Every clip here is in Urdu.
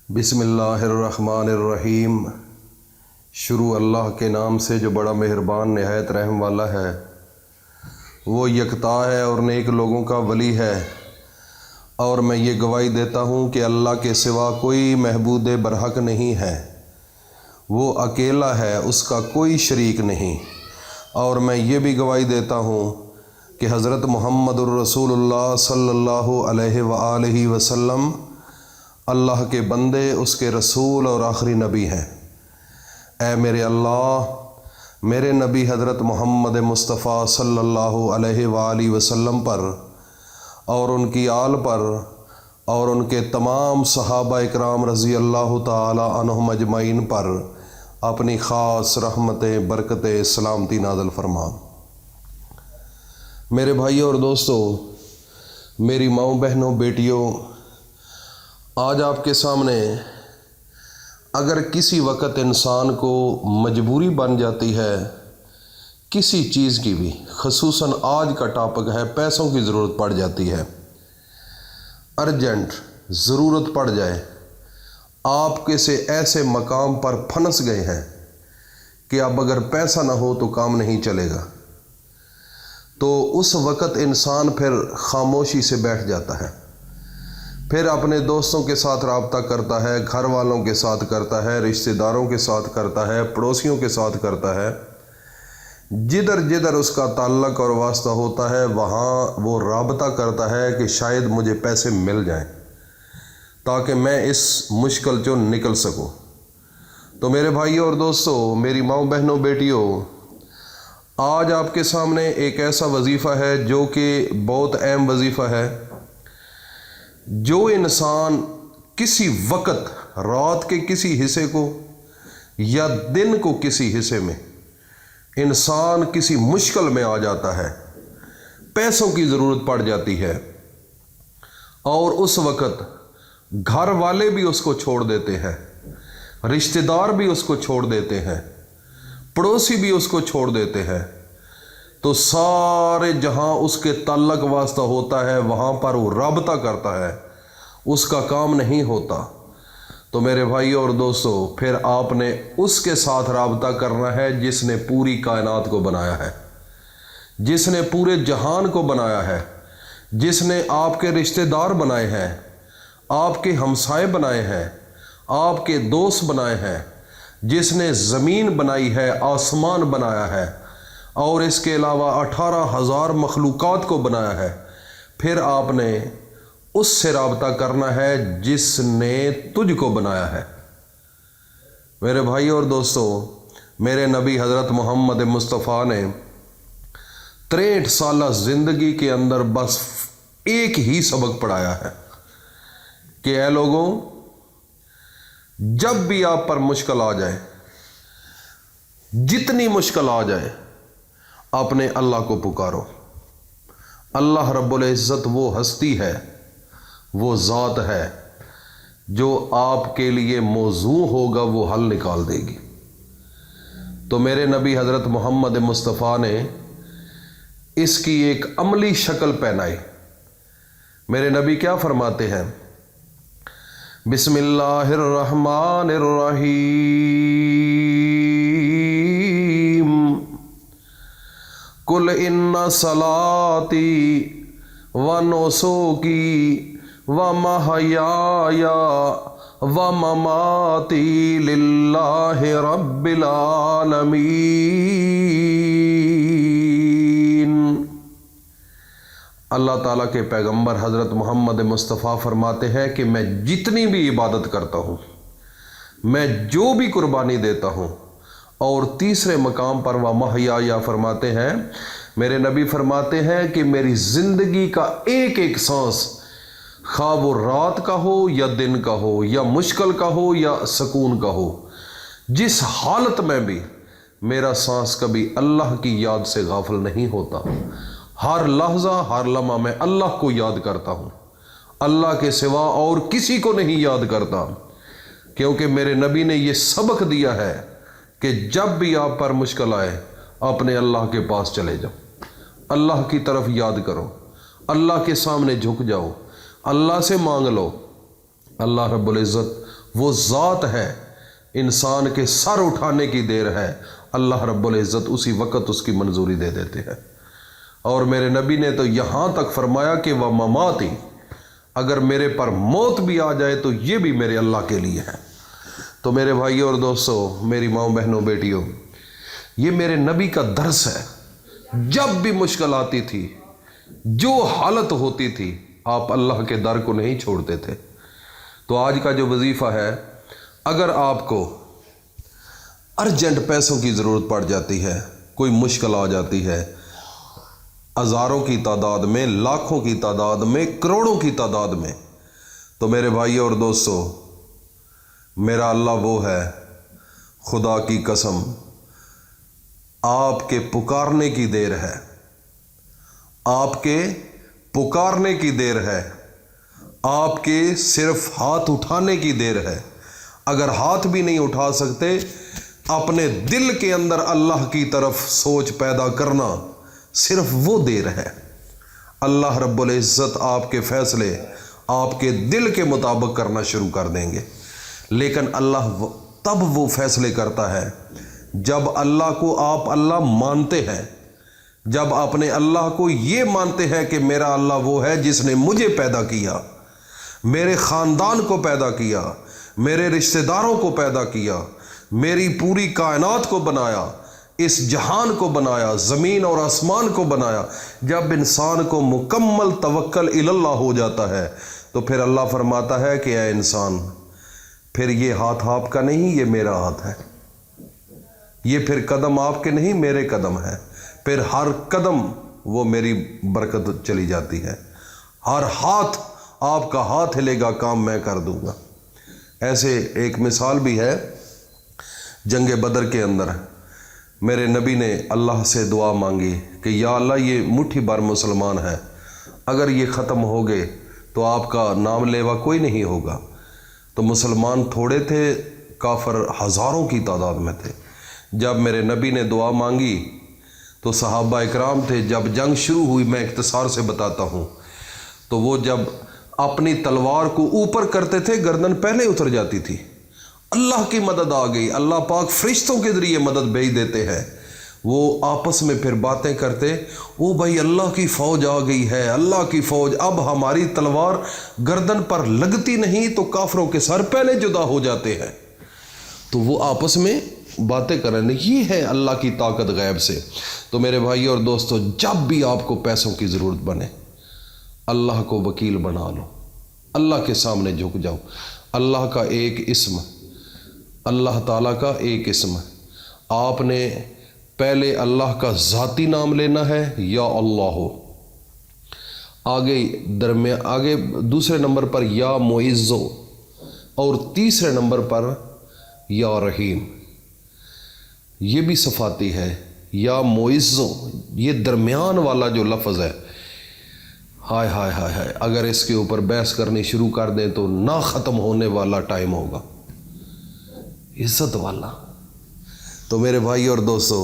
بسم اللہ الرحمن الرحیم۔ شروع اللہ کے نام سے جو بڑا مہربان نہایت رحم والا ہے۔ وہ یکتا ہے اور نیک لوگوں کا ولی ہے، اور میں یہ گواہی دیتا ہوں کہ اللہ کے سوا کوئی معبود برحق نہیں ہے۔ وہ اکیلا ہے، اس کا کوئی شریک نہیں۔ اور میں یہ بھی گواہی دیتا ہوں کہ حضرت محمد الرسول اللہ صلی اللہ علیہ وآلہ وسلم اللہ کے بندے، اس کے رسول اور آخری نبی ہیں۔ اے میرے اللہ، میرے نبی حضرت محمد مصطفیٰ صلی اللہ علیہ وآلہ وسلم پر اور ان کی آل پر اور ان کے تمام صحابہ اکرام رضی اللہ تعالی عنہم اجمعین پر اپنی خاص رحمتیں، برکتیں، سلامتی نازل فرما۔ میرے بھائیوں اور دوستوں، میری ماؤں، بہنوں، بیٹیوں، آج آپ کے سامنے اگر کسی وقت انسان کو مجبوری بن جاتی ہے کسی چیز کی بھی، خصوصاً آج کا ٹاپک ہے پیسوں کی ضرورت پڑ جاتی ہے، ارجنٹ ضرورت پڑ جائے، آپ کسی ایسے مقام پر پھنس گئے ہیں کہ اب اگر پیسہ نہ ہو تو کام نہیں چلے گا، تو اس وقت انسان پھر خاموشی سے بیٹھ جاتا ہے، پھر اپنے دوستوں کے ساتھ رابطہ کرتا ہے، گھر والوں کے ساتھ کرتا ہے، رشتہ داروں کے ساتھ کرتا ہے، پڑوسیوں کے ساتھ کرتا ہے، جدھر جدھر اس کا تعلق اور واسطہ ہوتا ہے وہاں وہ رابطہ کرتا ہے کہ شاید مجھے پیسے مل جائیں تاکہ میں اس مشکل سے نکل سکوں۔ تو میرے بھائیوں اور دوستوں، میری ماؤں، بہنوں، بیٹیوں، آج آپ کے سامنے ایک ایسا وظیفہ ہے جو کہ بہت اہم وظیفہ ہے۔ جو انسان کسی وقت رات کے کسی حصے کو یا دن کو کسی حصے میں انسان کسی مشکل میں آ جاتا ہے، پیسوں کی ضرورت پڑ جاتی ہے، اور اس وقت گھر والے بھی اس کو چھوڑ دیتے ہیں، رشتہ دار بھی اس کو چھوڑ دیتے ہیں، پڑوسی بھی اس کو چھوڑ دیتے ہیں، تو سارے جہاں اس کے تعلق واسطہ ہوتا ہے وہاں پر وہ رابطہ کرتا ہے، اس کا کام نہیں ہوتا۔ تو میرے بھائیوں اور دوستوں، پھر آپ نے اس کے ساتھ رابطہ کرنا ہے جس نے پوری کائنات کو بنایا ہے، جس نے پورے جہان کو بنایا ہے، جس نے آپ کے رشتہ دار بنائے ہیں، آپ کے ہمسائے بنائے ہیں، آپ کے دوست بنائے ہیں، جس نے زمین بنائی ہے، آسمان بنایا ہے، اور اس کے علاوہ 18,000 مخلوقات کو بنایا ہے۔ پھر آپ نے اس سے رابطہ کرنا ہے جس نے تجھ کو بنایا ہے۔ میرے بھائی اور دوستوں، میرے نبی حضرت محمد مصطفیٰ نے 63 سالہ زندگی کے اندر بس ایک ہی سبق پڑھایا ہے کہ اے لوگوں، جب بھی آپ پر مشکل آ جائے، جتنی مشکل آ جائے، اپنے اللہ کو پکارو۔ اللہ رب العزت وہ ہستی ہے، وہ ذات ہے جو آپ کے لیے موزوں ہوگا وہ حل نکال دے گی۔ تو میرے نبی حضرت محمد مصطفیٰ نے اس کی ایک عملی شکل پہنائی۔ میرے نبی کیا فرماتے ہیں؟ بسم اللہ الرحمن الرحیم، قل ان صلاتی و نسکی و محیای و مماتی للہ رب العالمین۔ اللہ تعالیٰ کے پیغمبر حضرت محمد مصطفیٰ فرماتے ہیں کہ میں جتنی بھی عبادت کرتا ہوں، میں جو بھی قربانی دیتا ہوں، اور تیسرے مقام پر وہ محیای فرماتے ہیں، میرے نبی فرماتے ہیں کہ میری زندگی کا ایک ایک سانس، خواہ وہ رات کا ہو یا دن کا ہو، یا مشکل کا ہو یا سکون کا ہو، جس حالت میں بھی میرا سانس کبھی اللہ کی یاد سے غافل نہیں ہوتا۔ ہر لحظہ، ہر لمحہ میں اللہ کو یاد کرتا ہوں، اللہ کے سوا اور کسی کو نہیں یاد کرتا، کیونکہ میرے نبی نے یہ سبق دیا ہے کہ جب بھی آپ پر مشکل آئے، اپنے اللہ کے پاس چلے جاؤ، اللہ کی طرف یاد کرو، اللہ کے سامنے جھک جاؤ، اللہ سے مانگ لو، اللہ رب العزت وہ ذات ہے، انسان کے سر اٹھانے کی دیر ہے، اللہ رب العزت اسی وقت اس کی منظوری دے دیتے ہیں۔ اور میرے نبی نے تو یہاں تک فرمایا کہ وہ مماتی، اگر میرے پر موت بھی آ جائے تو یہ بھی میرے اللہ کے لیے ہے۔ تو میرے بھائیوں اور دوستوں، میری ماؤں بہنوں بیٹیوں، یہ میرے نبی کا درس ہے۔ جب بھی مشکل آتی تھی، جو حالت ہوتی تھی، آپ اللہ کے در کو نہیں چھوڑتے تھے۔ تو آج کا جو وظیفہ ہے، اگر آپ کو ارجنٹ پیسوں کی ضرورت پڑ جاتی ہے، کوئی مشکل آ جاتی ہے، ہزاروں کی تعداد میں، لاکھوں کی تعداد میں، کروڑوں کی تعداد میں، تو میرے بھائیوں اور دوستوں، میرا اللہ وہ ہے، خدا کی قسم، آپ کے پکارنے کی دیر ہے، آپ کے پکارنے کی دیر ہے، آپ کے صرف ہاتھ اٹھانے کی دیر ہے۔ اگر ہاتھ بھی نہیں اٹھا سکتے، اپنے دل کے اندر اللہ کی طرف سوچ پیدا کرنا، صرف وہ دیر ہے۔ اللہ رب العزت آپ کے فیصلے آپ کے دل کے مطابق کرنا شروع کر دیں گے۔ لیکن اللہ تب وہ فیصلے کرتا ہے جب اللہ کو آپ اللہ مانتے ہیں، جب اپنے اللہ کو یہ مانتے ہیں کہ میرا اللہ وہ ہے جس نے مجھے پیدا کیا، میرے خاندان کو پیدا کیا، میرے رشتہ داروں کو پیدا کیا، میری پوری کائنات کو بنایا، اس جہان کو بنایا، زمین اور آسمان کو بنایا۔ جب انسان کو مکمل توکل الی اللہ ہو جاتا ہے تو پھر اللہ فرماتا ہے کہ اے انسان، پھر یہ ہاتھ آپ کا نہیں، یہ میرا ہاتھ ہے، یہ پھر قدم آپ کے نہیں، میرے قدم ہے، پھر ہر قدم وہ میری برکت چلی جاتی ہے، ہر ہاتھ آپ کا ہاتھ ہلے گا، کام میں کر دوں گا۔ ایسے ایک مثال بھی ہے، جنگ بدر کے اندر میرے نبی نے اللہ سے دعا مانگی کہ یا اللہ، یہ مٹھی بھر مسلمان ہے، اگر یہ ختم ہو گئے تو آپ کا نام لیوا کوئی نہیں ہوگا۔ تو مسلمان تھوڑے تھے، کافر ہزاروں کی تعداد میں تھے۔ جب میرے نبی نے دعا مانگی تو صحابہ اکرام تھے، جب جنگ شروع ہوئی، میں اختصار سے بتاتا ہوں، تو وہ جب اپنی تلوار کو اوپر کرتے تھے، گردن پہلے اتر جاتی تھی۔ اللہ کی مدد آ گئی، اللہ پاک فرشتوں کے ذریعے مدد بھیج دیتے ہیں۔ وہ آپس میں پھر باتیں کرتے، او بھائی اللہ کی فوج آ گئی ہے، اللہ کی فوج، اب ہماری تلوار گردن پر لگتی نہیں تو کافروں کے سر پہلے جدا ہو جاتے ہیں۔ تو وہ آپس میں باتیں کریں، یہ ہے اللہ کی طاقت غیب سے۔ تو میرے بھائی اور دوستو، جب بھی آپ کو پیسوں کی ضرورت بنے، اللہ کو وکیل بنا لو، اللہ کے سامنے جھک جاؤ۔ اللہ کا ایک اسم، اللہ تعالیٰ کا ایک اسم، آپ نے پہلے اللہ کا ذاتی نام لینا ہے، یا اللہ، آگے دوسرے نمبر پر یا معزو، اور تیسرے نمبر پر یا رحیم۔ یہ بھی صفاتی ہے، یا معزو، یہ درمیان والا جو لفظ ہے، ہائے ہائے ہائے ہائے، اگر اس کے اوپر بحث کرنی شروع کر دیں تو نہ ختم ہونے والا ٹائم ہوگا۔ عزت والا۔ تو میرے بھائی اور دوستو،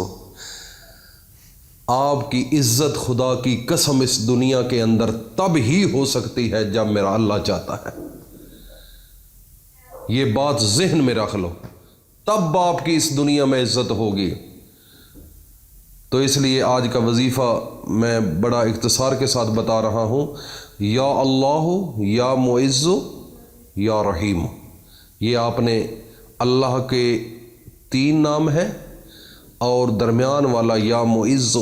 آپ کی عزت خدا کی قسم اس دنیا کے اندر تب ہی ہو سکتی ہے جب میرا اللہ چاہتا ہے۔ یہ بات ذہن میں رکھ لو، تب آپ کی اس دنیا میں عزت ہوگی۔ تو اس لیے آج کا وظیفہ میں بڑا اختصار کے ساتھ بتا رہا ہوں، یا اللہ، یا معز، یا رحیم۔ یہ آپ نے اللہ کے 3 نام ہیں، اور درمیان والا یا معز،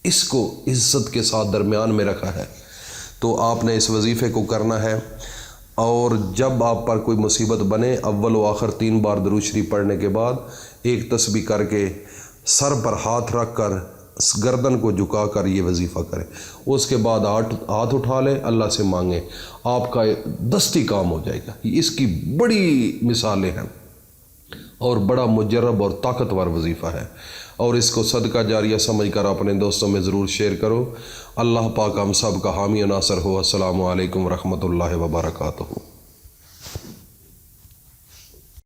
اس کو عزت کے ساتھ درمیان میں رکھا ہے۔ تو آپ نے اس وظیفے کو کرنا ہے، اور جب آپ پر کوئی مصیبت بنے، اول و آخر 3 بار درود شریف پڑھنے کے بعد ایک تسبیح کر کے سر پر ہاتھ رکھ کر گردن کو جھکا کر یہ وظیفہ کریں۔ اس کے بعد ہاتھ اٹھا لیں، اللہ سے مانگیں، آپ کا دستی کام ہو جائے گا۔ اس کی بڑی مثالیں ہیں، اور بڑا مجرب اور طاقتور وظیفہ ہے، اور اس کو صدقہ جاریہ سمجھ کر اپنے دوستوں میں ضرور شیئر کرو۔ اللہ پاک ہم سب کا حامی و ناصر ہو۔ السلام علیکم ورحمۃ اللہ وبرکاتہ۔